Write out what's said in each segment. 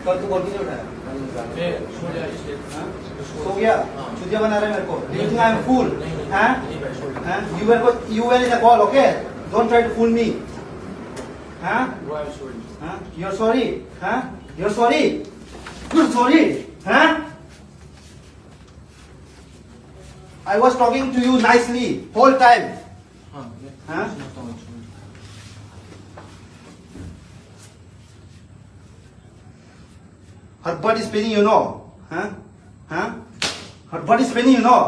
कल तू कॉल क्यों नहीं उठाया? सो गया? चुतिया बना रहा है मेरे को? You think I am fool? हाँ? You were in the call, okay? Don't try to fool me. हाँ? हाँ? You're sorry? हाँ? You're sorry? You're sorry? हाँ? I was talking to you nicely whole time. हाँ? Her butt is paining, you know. Huh? Huh? Her butt is paining, you know.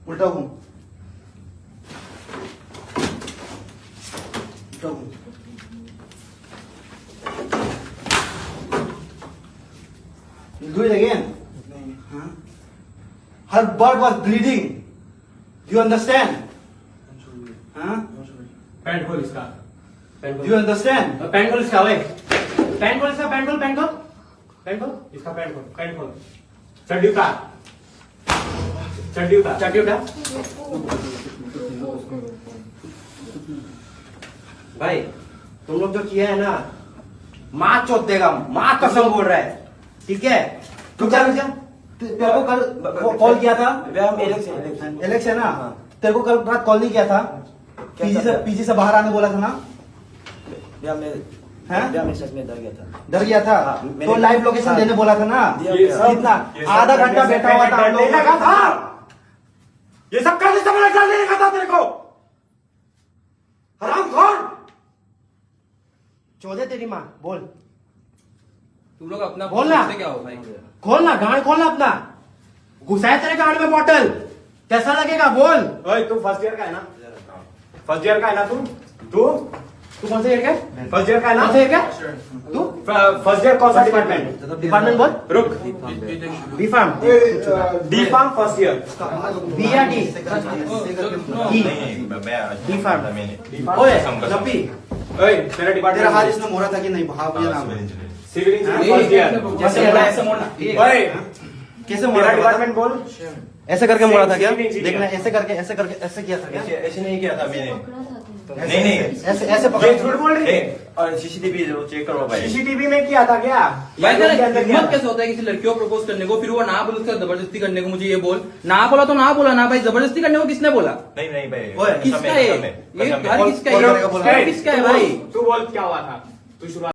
उल्टा घूम. उल्टा घूम. You do it again. Huh? Her butt was bleeding. Do you understand? Huh? Pant खोल इसका. Do you understand? Pant खोल इसका. Pant खोल इसका. पैंट खोल इसका. पैंट खोल. चड्डी उतार. भाई तुम लोग जो किया है ना, माँ चोट देगा. माँ कसम बोल रहा है. ठीक है? तू क्या तेरे को कल कॉल किया था? एलेक्स है ना? तेरे को कल रात कॉल नहीं किया था? पीजी से बाहर आने बोला था ना? सच में डर गया था? तो लाइव लोकेशन देने बोला था ना? कितना आधा घंटा बैठा हुआ था. ये सब कर डालने का था तेरे को. हरामखोर. चौधे तेरी माँ. बोल. तुम लोग अपना बोलना. क्या हो भाई? खोलना गाड़. खोलना अपना. घुसाए तेरे गाड़ में बॉटल. कैसा लगेगा? बोल. ओए तू फर्स्ट ईयर का है ना? फर्स्ट ईयर का है ना तू कौन से ईयर का? फर्स्ट ईयर का है ना? कौन सा क्या? तू फर्स्ट ईयर कौन सा डिपार्टमेंट? डिपार्टमेंट बोल. रुक. B pharm. D pharm first year. B या डी? D pharm. ओए लपी. ओए तेरा डिपार्टमेंट. तेरा हाथ इसने मोड़ा था कि नहीं? हाँ मुझे नाम. Civil engineer first year. कैसे मोड़ा? ऐसे मोड़ना. ओए कैसे तेरा मोड़ा? डिपार्टमेंट बोल. ऐसे करके मोड़ा था क्या? Civil engineer. देखना ऐसे करके ऐसे किया था क्या? ऐसे नहीं किया था मैंने. नहीं ऐसे पकड़. ये झूठ बोल रही है. और सीसीटीवी चेक करो भाई. सीसीटीवी में किया था क्या? भाई हिम्मत कैसे होता है किसी लड़की को प्रपोज करने को, फिर वो ना बोले उसका जबरदस्ती करने को. मुझे ये बोल. ना बोला तो ना बोला ना भाई. जबरदस्ती करने को किसने बोला? नहीं भाई. ओए, किसका है ये? घर किसका है? घर किसका है भाई? तू बोल क्या हुआ था? तू शुरुआत